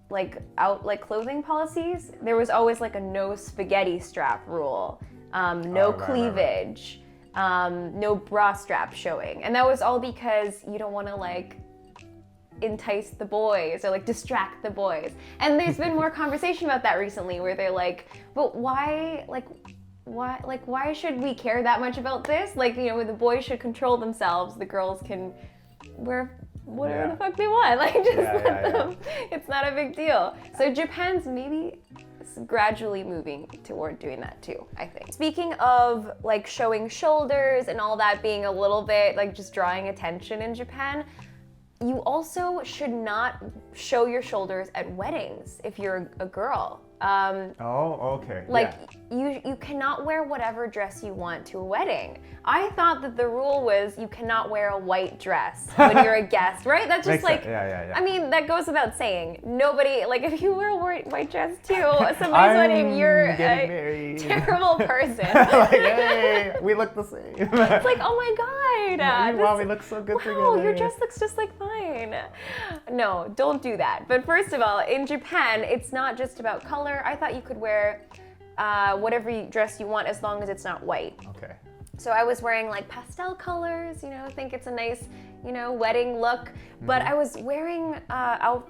clothing policies. There was always like a no spaghetti strap rule, no cleavage. No bra strap showing. And that was all because you don't want to like entice the boys or like distract the boys. And there's been more conversation about that recently where they're like, but why should we care that much about this? Like, you know, where the boys should control themselves, the girls can wear whatever the fuck they want. Like, just let them. It's not a big deal. So Japan's maybe gradually moving toward doing that too, I think. Speaking of like showing shoulders and all that being a little bit like just drawing attention in Japan, you also should not show your shoulders at weddings if you're a girl. Okay. Like you cannot wear whatever dress you want to a wedding. I thought that the rule was you cannot wear a white dress when you're a guest, right? That's just like, yeah. I mean, that goes without saying. Nobody, like if you wear a white dress too at somebody's wedding, you're a terrible person. Like, hey, we look the same. It's like, oh my God. Wow, we look so good together. Wow, your dress looks just like mine. No, don't do that. But first of all, in Japan, it's not just about color. I thought you could wear whatever dress you want as long as it's not white. Okay. So I was wearing like pastel colors, you know, I think it's a nice, you know, wedding look. But I was wearing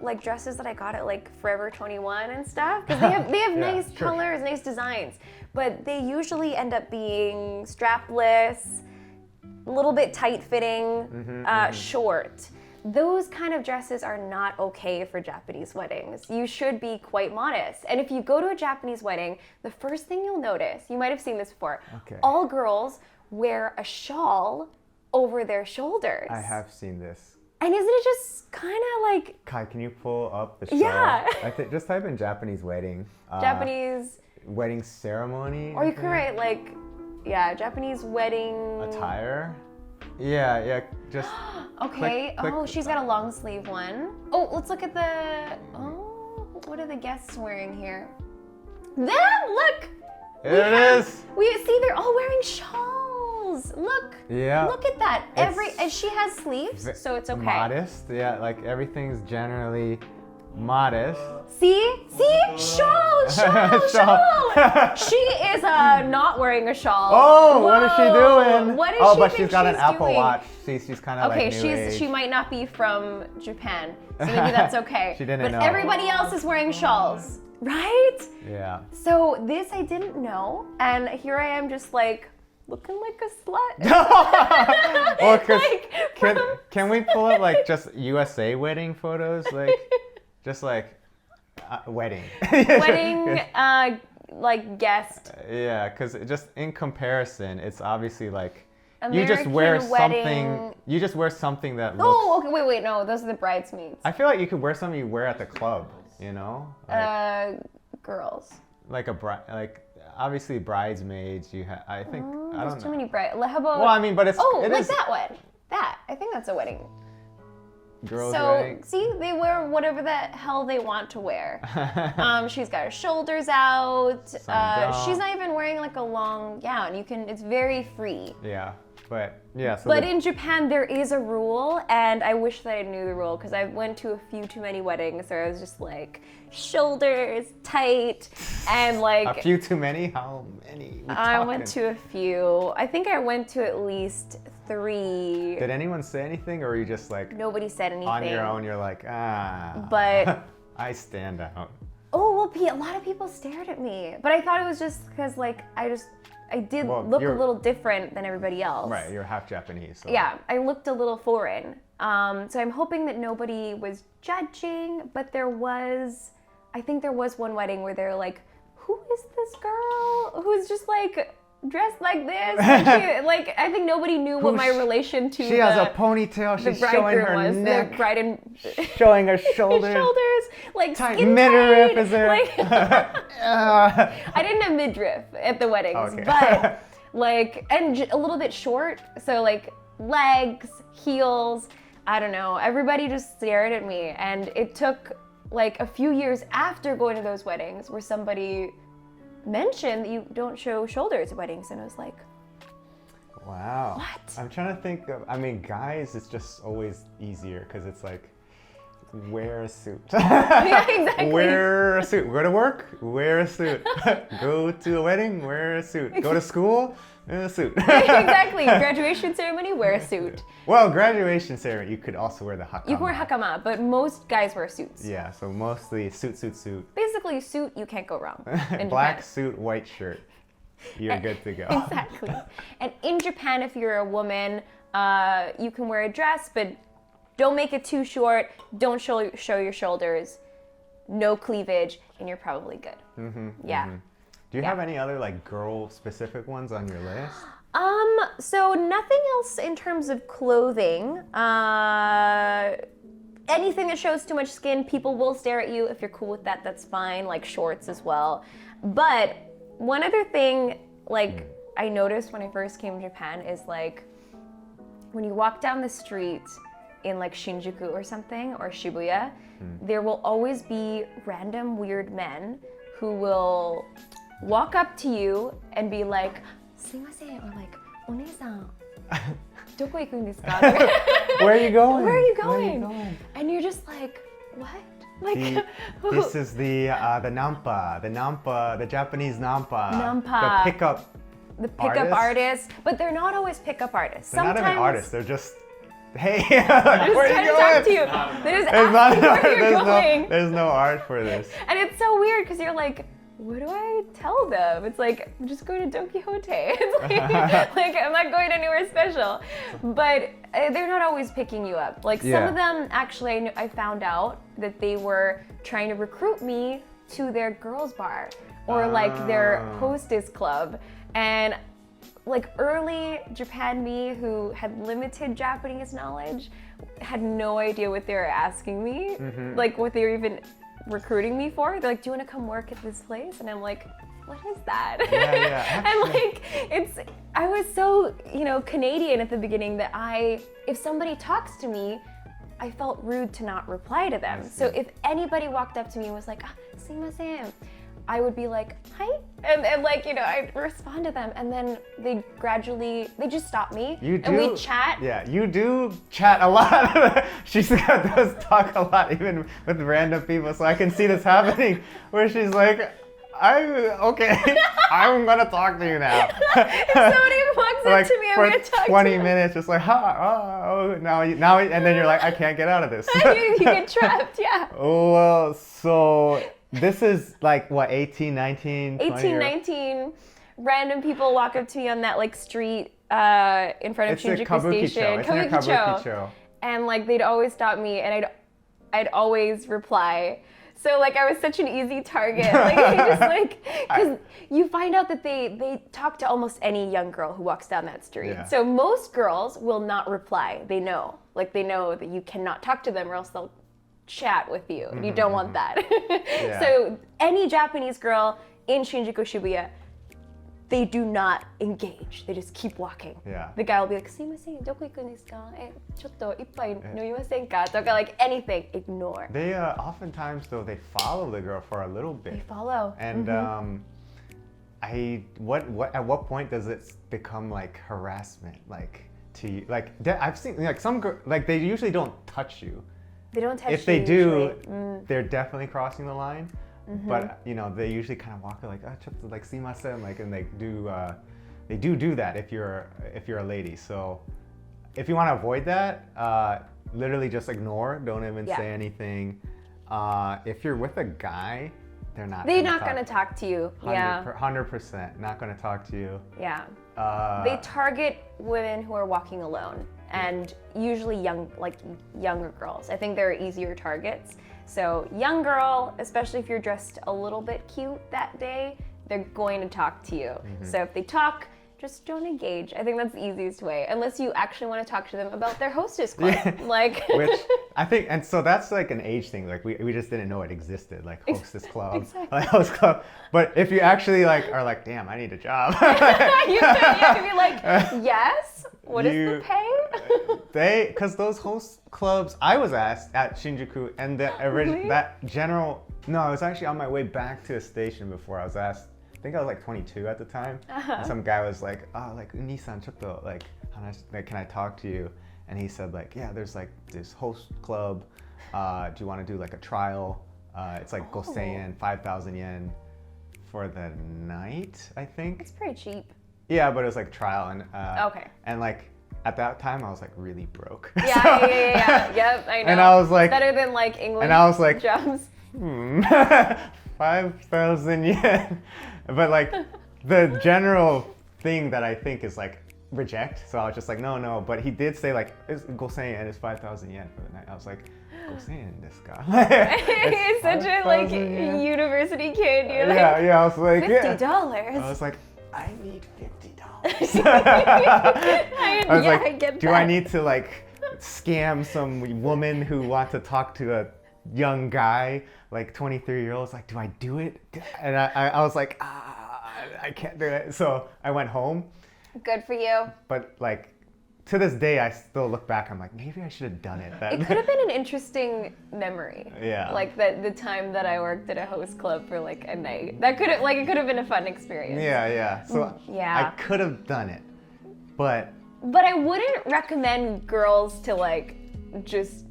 like dresses that I got at like Forever 21 and stuff. Because they have nice colors, nice designs. But they usually end up being strapless, a little bit tight-fitting, short. Those kind of dresses are not okay for Japanese weddings. You should be quite modest. And if you go to a Japanese wedding, the first thing you'll notice, you might have seen this before, all girls wear a shawl over their shoulders. I have seen this. And isn't it just kind of like... Kai, can you pull up the shawl? Yeah. I think just type in Japanese wedding. Japanese... wedding ceremony? Or you could write like, yeah, Japanese wedding... attire? Yeah, just... Okay, click. oh, she's got a long sleeve one. Oh, let's look at the... Oh, what are the guests wearing here? Look! There it is! We see they're all wearing shawls. Look. Yeah. Look at that. And she has sleeves, so it's okay. Modest, yeah, like everything's generally modest. See? Shawl! She is not wearing a shawl. Oh, Whoa. what is she doing? What is oh, she but think she's got an she's Apple doing? Watch. She's kind of Okay, like new age. she might not be from Japan, so maybe that's okay. She didn't know. But everybody else is wearing shawls, right? Yeah. So this I didn't know, and here I am just like looking like a slut. Well, can we pull up like just USA wedding photos, like just like wedding. Wedding, like guest. Yeah, because just in comparison, it's obviously like American you just wear wedding. something. You just wear something that looks. Oh, okay. Wait. No, those are the bridesmaids. I feel like you could wear something you wear at the club. You know. Like, girls. like obviously bridesmaids. I think I don't There's too know. many brides. How about? Well, I mean, but it like is that one. That I think that's a wedding. girls' So wedding. see, they wear whatever the hell they want to wear. She's got her shoulders out. She's not even wearing like a long gown. It's very free. Yeah, but yeah. So But in Japan, there is a rule, and I wish that I knew the rule because I went to a few too many weddings where I was just like shoulders tight and like. a few too many? How many? I went to a few. I think I went to at least 3. Did anyone say anything, or were you just like Nobody said anything. on your own? You're like, ah. But I stand out. oh well, a lot of people stared at me. But I thought it was just because like I did look a little different than everybody else. Right, you're half Japanese. So. Yeah, I looked a little foreign. So I'm hoping that nobody was judging, but I think there was one wedding where they're like, who is this girl who's just like dressed like this? And like I think nobody knew what my relation to She has a ponytail, she's showing her neck, the bride and showing her shoulders. Like tight skin midriff tight. is there. Like, I didn't have midriff at the weddings, Okay. but like, and a little bit short, so like legs, heels, I don't know. Everybody just stared at me, and it took like a few years after going to those weddings where somebody mentioned that you don't show shoulders at weddings, and I was like, Wow. What? I'm trying to think of, I mean, guys, it's just always easier because it's like, wear a suit. Yeah, exactly. Wear a suit. Go to work, wear a suit. Go to a wedding, wear a suit. Go to school, in a suit. Exactly. Graduation ceremony, wear a suit. Well, graduation ceremony, you could also wear the hakama. You can wear hakama, but most guys wear suits. Yeah, so mostly suit. Basically, suit, you can't go wrong. In Black Japan. suit, white shirt. You're good to go. Exactly. And in Japan, if you're a woman, you can wear a dress, but don't make it too short. Don't show your shoulders. No cleavage, and you're probably good. Yeah. Do you have any other like girl-specific ones on your list? So nothing else in terms of clothing. Anything that shows too much skin, people will stare at you. If you're cool with that, that's fine. Like shorts as well. But one other thing, like I noticed when I first came to Japan is like when you walk down the street in like Shinjuku or something, or Shibuya, there will always be random weird men who will walk up to you and be like, すいません, or like, お姉さん, どこ行くんですか? Where are you going? Where are you Where are going? you going? And you're just like, what? Like, This is the nampa, the Japanese nampa. Nampa. The pickup artists, but they're not always pickup artists. They're not even artists, they're just, hey, They're just where trying are you to talk to going? you. They're just asking where you're going. There's no art for this. And it's so weird because you're like, what do I tell them? It's like, I'm just going to Don Quixote. It's like I'm not going anywhere special. But they're not always picking you up. Like some of them, actually, I found out that they were trying to recruit me to their girls' bar or like their hostess club. And like early Japan me, who had limited Japanese knowledge, had no idea what they were asking me, like what they were even recruiting me for. They're like, do you want to come work at this place? And I'm like, what is that? And like, I was so, Canadian at the beginning that if somebody talks to me, I felt rude to not reply to them. So if anybody walked up to me and was like, すいません, I would be like, hi, and like, I'd respond to them, and then they just stop me, and we chat. Yeah, you do chat a lot. Shizuka does talk a lot, even with random people, so I can see this happening, where she's like, okay, I'm gonna talk to you now. If somebody walks up to me, I'm gonna talk to 20 minutes, just like, now, and then you're like, I can't get out of this. You get trapped, yeah. Oh, well, so this is like, what, 18, 19, 20? 18, 19, random people walk up to me on that like street in front of Shinjuku Station. It's a kabuki show. And like they'd always stop me and I'd always reply. So like I was such an easy target. Like they just like, because you find out that they talk to almost any young girl who walks down that street. Yeah. So most girls will not reply. They know that you cannot talk to them or else they'll chat with you. You don't want that. So any Japanese girl in Shinjuku, Shibuya, they do not engage. They just keep walking. Yeah. The guy will be like, すいません、どこ行くんですか? ちょっと一杯飲みませんか? Like anything, ignore. They oftentimes though they follow the girl for a little bit. They follow. And at what point does it become like harassment? Like I've seen like some like they usually don't touch you. They don't touch you. If they do, usually. they're definitely crossing the line. But they usually kind of walk like like すいません, like, and they do that if you're a lady. So if you want to avoid that, literally just ignore. Don't even Yeah. say anything. If you're with a guy, they're not gonna talk to you. 100% not gonna talk to you. Yeah. They target women who are walking alone, and usually younger girls. I think they're easier targets. So young girl, especially if you're dressed a little bit cute that day, they're going to talk to you. So if they talk, just don't engage. I think that's the easiest way, unless you actually want to talk to them about their hostess club. Like, which I think, and so that's like an age thing. Like we just didn't know it existed, like hostess club, Exactly. like host club. But if you actually like are like, damn, I need a job. you can be like, yes. What is the pay? Because those host clubs, I was asked at Shinjuku, and the Really? no, I was actually on my way back to the station before I was asked. I think I was like 22 at the time. And some guy was like, like Uni-san, chotto, like, can I talk to you? And he said like, yeah, there's like this host club. Do you want to do like a trial? It's like 5,000 yen, 5,000 yen for the night, I think. It's pretty cheap. Yeah, but it was like trial and Okay. And like at that time I was like really broke. Yeah. Yep, I know. And I was like, better than like English and I was like, jobs. 5,000 yen. But like the general thing that I think is like reject. So I was just like, no. But he did say like, it's 5,000 yen, it's 5,000 yen for the night. I was like, 5,000 yen desu ka? He's such a like university kid. You're like, yeah, I was like, $50. I was like, I need $50. I was like, I get do that. I need to like scam some woman who wants to talk to a young guy, like 23-year-olds? Like, do I do it? And I was like, I can't do it. So I went home. Good for you. But like, to this day, I still look back. I'm like, maybe I should have done it. It could have been an interesting memory. Yeah. Like the time that I worked at a host club for like a night. That could have it could have been a fun experience. Yeah. So Yeah. I could have done it, but I wouldn't recommend girls to like just,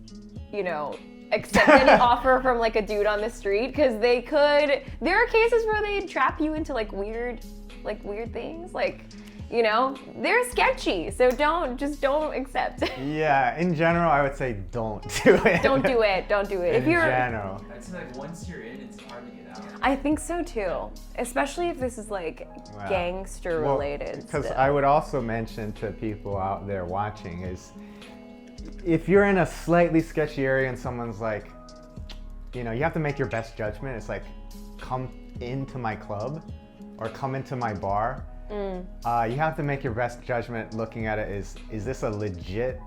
accept any offer from like a dude on the street, because there are cases where they trap you into like weird things. Like, they're sketchy. So don't accept. yeah, in general, I would say don't do it. Don't do it. In general. I'd say like once you're in, it's hard to get out. I think so too. Especially if this is like Wow. gangster related. Because stuff. I would also mention to people out there watching is, if you're in a slightly sketchy area and someone's like, you have to make your best judgment. It's like, come into my club or come into my bar. You have to make your best judgment looking at it is this a legit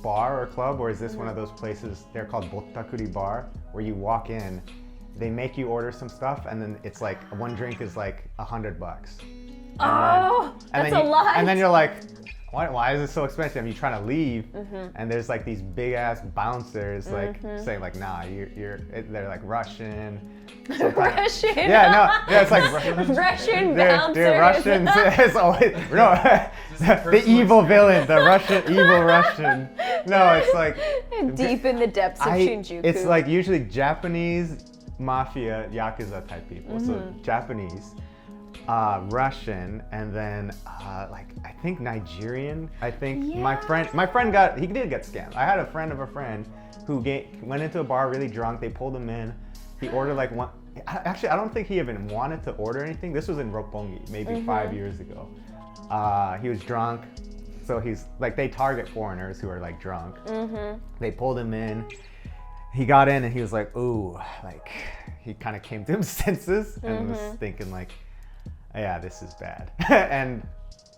bar or club, or is this one of those places, they're called bottakuri bar, where you walk in, they make you order some stuff, and then it's like one drink is like $100. That's a lot. And then you're like, why is it so expensive? And you're trying to leave, and there's like these big ass bouncers like saying like, nah, they're like Russian. Russian. Yeah, it's like Russian bouncers. they're Russians. It's always the evil villain, the evil Russian. No, it's like deep in the depths of Shinjuku. It's like usually Japanese mafia, yakuza type people. So Japanese, Russian, and then like I think Nigerian. I think my friend did get scammed. I had a friend of a friend who went into a bar really drunk. They pulled him in. He ordered like one. Actually, I don't think he even wanted to order anything. This was in Roppongi, maybe 5 years ago. He was drunk, so he's like, they target foreigners who are like drunk. They pulled him in. He got in and he was like, ooh, like he kind of came to his senses and was thinking like, yeah, this is bad. And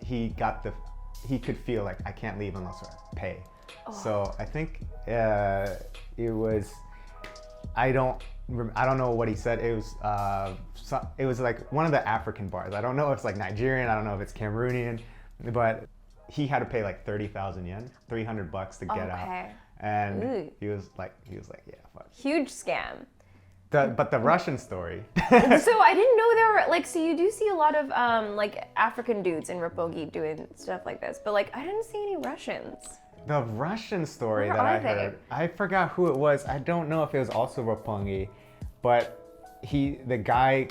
he could feel like, I can't leave unless I pay. So I think it was, I don't know what he said. It was like one of the African bars. I don't know if it's like Nigerian. I don't know if it's Cameroonian, but he had to pay like 30,000 yen, $300 to get out. And he was like, yeah, fuck. Huge scam. But the Russian story. So I didn't know there were like, so you do see a lot of like African dudes in Roppongi doing stuff like this, but like I didn't see any Russians. The Russian story Where that I are they? heard, I forgot who it was. I don't know if it was also Roppongi, but the guy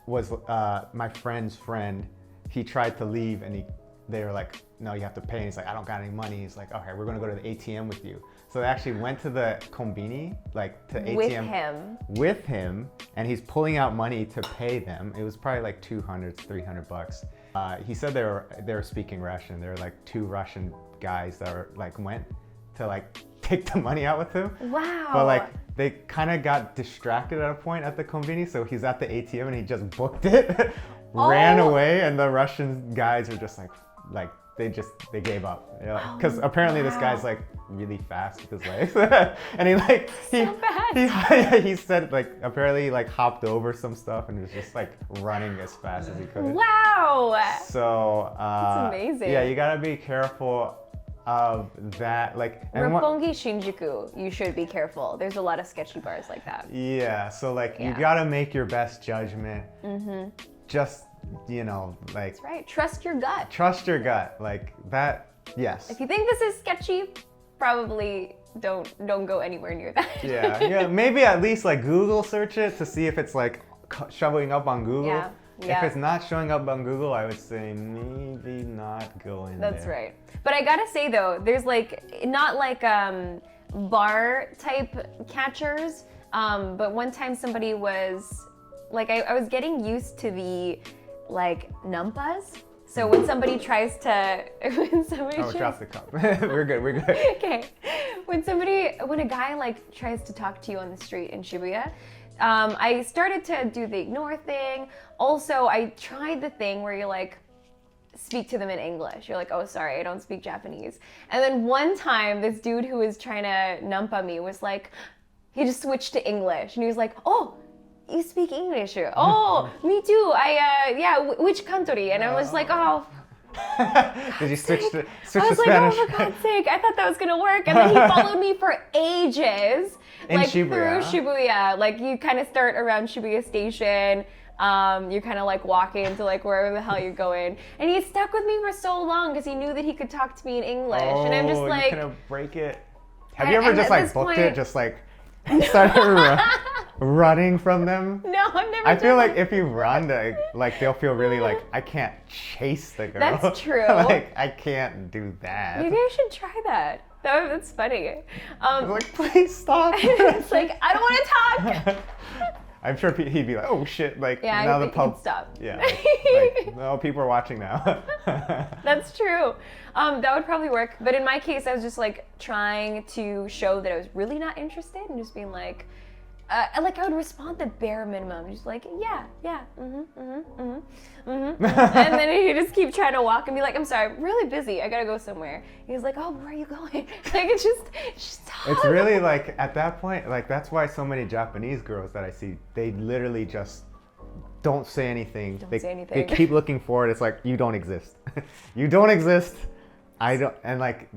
was my friend's friend. He tried to leave and they were like, no, you have to pay. And he's like, I don't got any money. He's like, okay, we're gonna go to the ATM with you. So they actually went to the konbini, like to ATM with him, and he's pulling out money to pay them. It was probably like 200, 300 bucks. He said they were speaking Russian. There were like 2 Russian guys that were like went to like take the money out with him. Wow. But like they kind of got distracted at a point at the konbini, so he's at the ATM and he just booked it, ran away, and the Russian guys are just like they gave up, because apparently this guy's like really fast with his legs, and he said like apparently like hopped over some stuff and was just like running as fast as he could. Wow. So that's amazing. Yeah, you gotta be careful of that. Like Roppongi Shinjuku, you should be careful. There's a lot of sketchy bars like that. Yeah, so like you gotta make your best judgment. Just, like... That's right. Trust your gut. Trust your gut. Like that, yes. If you think this is sketchy, probably don't go anywhere near that. Yeah, maybe at least like Google search it to see if it's like showing up on Google. Yeah. If it's not showing up on Google, I would say maybe not go in there. That's right. But I gotta say though, there's like, not like bar type catchers, but one time somebody was, like I was getting used to the like numpas. So when somebody tries to, drop the cup. We're good. Okay. When a guy like tries to talk to you on the street in Shibuya, I started to do the ignore thing. Also, I tried the thing where you like speak to them in English. You're like, oh, sorry, I don't speak Japanese. And then one time, this dude who was trying to numpa me was like, he just switched to English. And he was like, oh, you speak English? Oh, me too. Which country? And I was like, oh. Did you switch to Spanish? I was like, oh, for God's sake, I thought that was gonna work. And then he followed me for ages. In like Shibuya. through Shibuya. Like you kind of start around Shibuya Station. You're kind of like walking to like wherever the hell you're going. And he stuck with me for so long because he knew that he could talk to me in English. And I'm just like, you couldn't break it. Have you ever just like booked it, just like started running from them? No, I've never. I feel like if you run, like they'll feel really like, I can't chase the girl. That's true. Like I can't do that. Maybe I should try that. That's funny. Like, please stop. It's like, I don't want to talk. I'm sure he'd be like, oh shit, like yeah, now I the think pub. he'd stop. Yeah, like, no, people are watching now. That's true. That would probably work. But in my case, I was just like trying to show that I was really not interested and just being like I would respond the bare minimum, just like, and then he'd just keep trying to walk and be like, I'm sorry, I'm really busy, I gotta go somewhere. He's like, oh, where are you going? Like, it's just It's really like, at that point, like, that's why so many Japanese girls that I see, they literally just don't say anything. They keep looking forward. It's like, you don't exist. You don't exist. I don't, and like,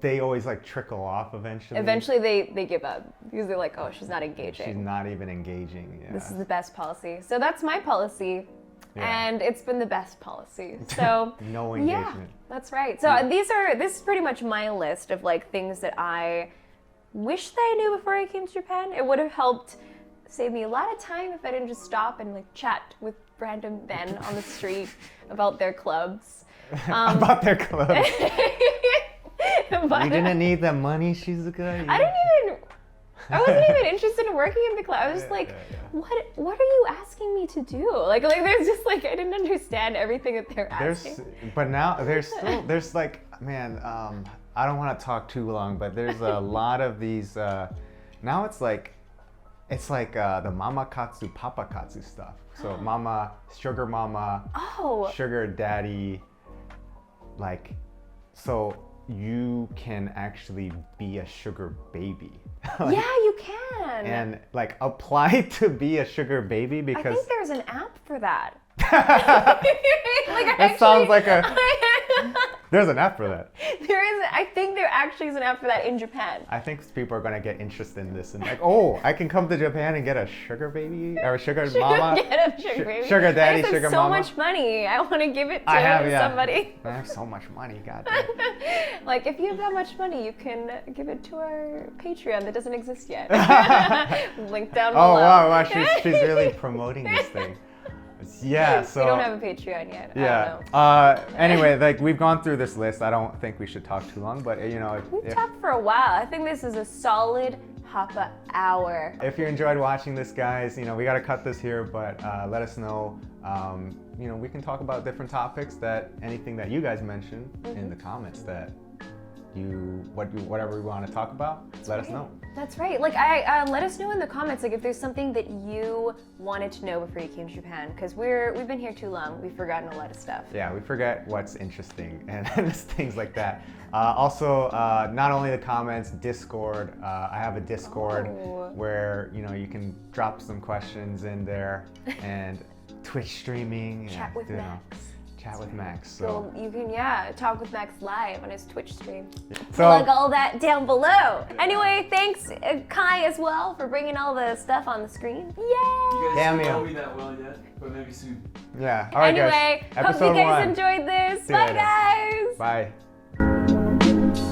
they always like trickle off eventually. Eventually they give up because they're like, oh, she's not engaging. She's not even engaging. Yeah. This is the best policy. So that's my policy. Yeah. And it's been the best policy. So no engagement. Yeah, that's right. So this is pretty much my list of like things that I wish that I knew before I came to Japan. It would have helped save me a lot of time if I didn't just stop and like chat with random men on the street about their clubs. About their clubs. You didn't need the money, Shizuka. I wasn't even interested in working in the club. I was just like, what are you asking me to do? Like there's just like, I didn't understand everything that they're asking. But now there's like, man, I don't want to talk too long, but there's a lot of these, now it's like the mama katsu, papa katsu stuff. So mama, sugar mama, sugar daddy, like, so you can actually be a sugar baby. Like, yeah, you can. And like apply to be a sugar baby because I think there's an app for that. Sounds like there's an app for that. I think there actually is an app for that in Japan. I think people are gonna get interested in this and like, oh, I can come to Japan and get a sugar baby or a sugar mama, get a sugar baby, sugar daddy, sugar so mama. So much money, I want to give it to somebody. I have so much money, goddamn. Like, if you have that much money, you can give it to our Patreon that doesn't exist yet. Link down below. Oh wow, she's really promoting this thing. Yeah, so we don't have a Patreon yet. yeah. I don't know. Anyway, like we've gone through this list. I don't think we should talk too long, but you know, We've talked for a while. I think this is a solid Hapa hour. if you enjoyed watching this, guys, you know, we got to cut this here, but let us know. You know, we can talk about different topics anything that you guys mention in the comments that whatever we want to talk about, let us know. That's right. Like, let us know in the comments, like, if there's something that you wanted to know before you came to Japan, because we've been here too long. We've forgotten a lot of stuff. Yeah, we forget what's interesting and just things like that. Also, not only the comments, Discord. I have a Discord where you know you can drop some questions in there and Twitch streaming. Chat with Max. Chat with Max. So you can, talk with Max live on his Twitch stream. So- Plug all that down below. Anyway, thanks Kai as well for bringing all the stuff on the screen. Yay! You guys Cameo. don't know me that well yet, but maybe soon. yeah. All right, Anyway, guys. hope you Episode guys 1. enjoyed this. See you Bye, later. guys. Bye.